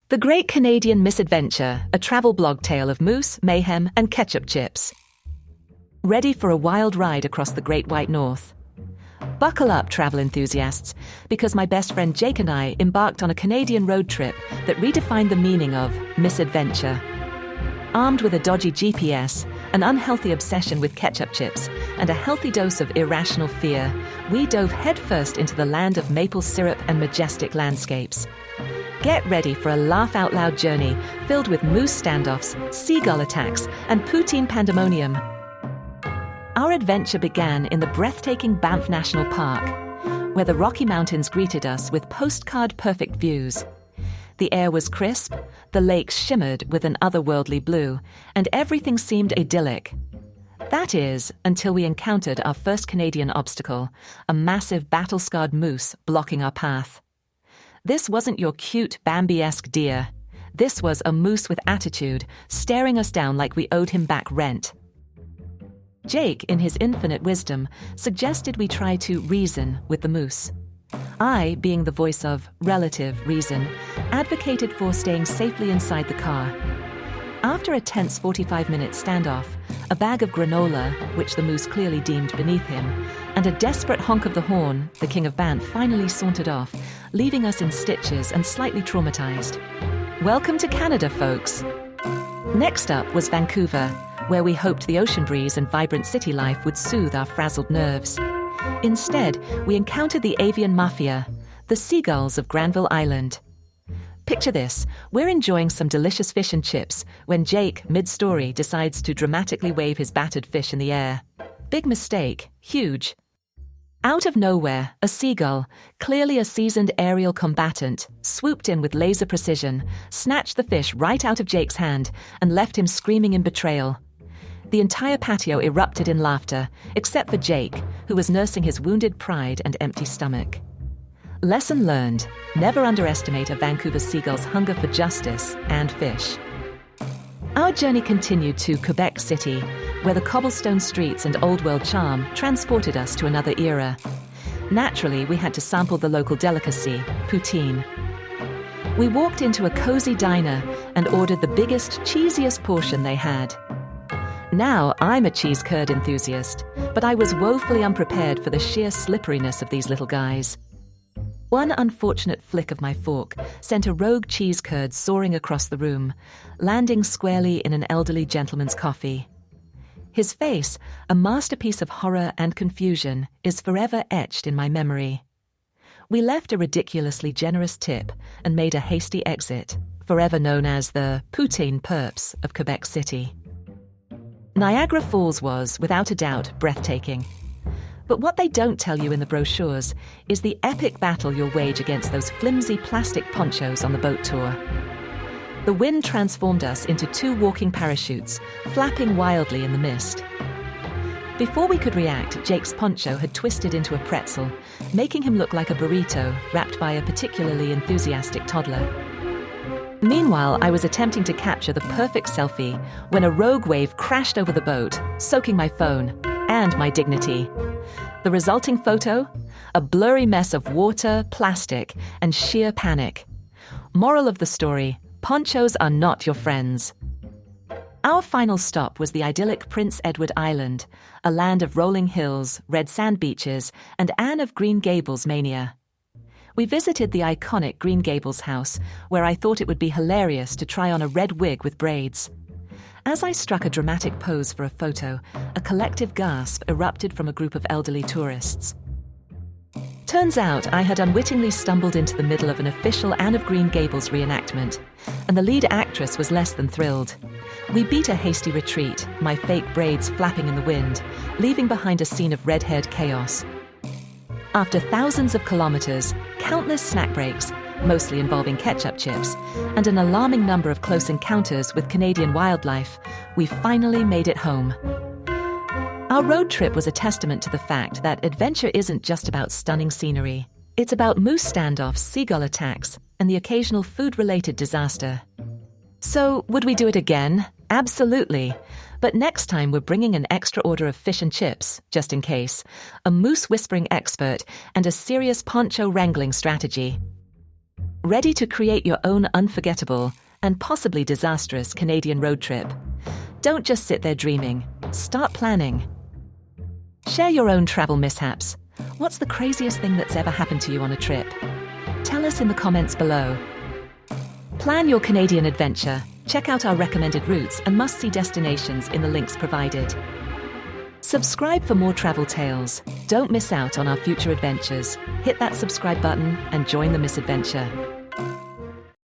The Great Canadian Misadventure, a travel blog tale of moose, mayhem, and ketchup chips. Ready for a wild ride across the Great White North? Buckle up, travel enthusiasts, because my best friend Jake and I embarked on a Canadian road trip that redefined the meaning of misadventure. Armed with a dodgy GPS, an unhealthy obsession with ketchup chips, and a healthy dose of irrational fear, we dove headfirst into the land of maple syrup and majestic landscapes. Get ready for a laugh-out-loud journey filled with moose standoffs, seagull attacks, and poutine pandemonium. Our adventure began in the breathtaking Banff National Park, where the Rocky Mountains greeted us with postcard-perfect views. The air was crisp, the lakes shimmered with an otherworldly blue, and everything seemed idyllic. That is, until we encountered our first Canadian obstacle, a massive battle-scarred moose blocking our path. This wasn't your cute Bambi-esque deer. This was a moose with attitude, staring us down like we owed him back rent. Jake, in his infinite wisdom, suggested we try to reason with the moose. I, being the voice of relative reason, advocated for staying safely inside the car. After a tense 45-minute standoff, a bag of granola, which the moose clearly deemed beneath him, and a desperate honk of the horn, the King of Banff finally sauntered off, leaving us in stitches and slightly traumatized. Welcome to Canada, folks. Next up was Vancouver, where we hoped the ocean breeze and vibrant city life would soothe our frazzled nerves. Instead, we encountered the avian mafia, the seagulls of Granville Island. Picture this, we're enjoying some delicious fish and chips when Jake, mid-story, decides to dramatically wave his battered fish in the air. Big mistake, huge. Out of nowhere, a seagull, clearly a seasoned aerial combatant, swooped in with laser precision, snatched the fish right out of Jake's hand, and left him screaming in betrayal. The entire patio erupted in laughter, except for Jake, who was nursing his wounded pride and empty stomach. Lesson learned: never underestimate a Vancouver seagull's hunger for justice and fish. Our journey continued to Quebec City, where the cobblestone streets and old-world charm transported us to another era. Naturally, we had to sample the local delicacy, poutine. We walked into a cozy diner and ordered the biggest, cheesiest portion they had. Now, I'm a cheese curd enthusiast, but I was woefully unprepared for the sheer slipperiness of these little guys. One unfortunate flick of my fork sent a rogue cheese curd soaring across the room, landing squarely in an elderly gentleman's coffee. His face, a masterpiece of horror and confusion, is forever etched in my memory. We left a ridiculously generous tip and made a hasty exit, forever known as the poutine perps of Quebec City. Niagara Falls was, without a doubt, breathtaking. But what they don't tell you in the brochures is the epic battle you'll wage against those flimsy plastic ponchos on the boat tour. The wind transformed us into two walking parachutes, flapping wildly in the mist. Before we could react, Jake's poncho had twisted into a pretzel, making him look like a burrito wrapped by a particularly enthusiastic toddler. Meanwhile, I was attempting to capture the perfect selfie when a rogue wave crashed over the boat, soaking my phone and my dignity. The resulting photo? A blurry mess of water, plastic, and sheer panic. Moral of the story: ponchos are not your friends. Our final stop was the idyllic Prince Edward Island, a land of rolling hills, red sand beaches, and Anne of Green Gables mania. We visited the iconic Green Gables house, where I thought it would be hilarious to try on a red wig with braids. As I struck a dramatic pose for a photo, a collective gasp erupted from a group of elderly tourists. Turns out I had unwittingly stumbled into the middle of an official Anne of Green Gables reenactment, and the lead actress was less than thrilled. We beat a hasty retreat, my fake braids flapping in the wind, leaving behind a scene of red-haired chaos. After thousands of kilometers, countless snack breaks, mostly involving ketchup chips, and an alarming number of close encounters with Canadian wildlife, we finally made it home. Our road trip was a testament to the fact that adventure isn't just about stunning scenery. It's about moose standoffs, seagull attacks, and the occasional food-related disaster. So, would we do it again? Absolutely. But next time we're bringing an extra order of fish and chips, just in case, a moose-whispering expert, and a serious poncho wrangling strategy. Ready to create your own unforgettable and possibly disastrous Canadian road trip? Don't just sit there dreaming. Start planning. Share your own travel mishaps. What's the craziest thing that's ever happened to you on a trip? Tell us in the comments below. Plan your Canadian adventure. Check out our recommended routes and must-see destinations in the links provided. Subscribe for more travel tales. Don't miss out on our future adventures. Hit that subscribe button and join the misadventure.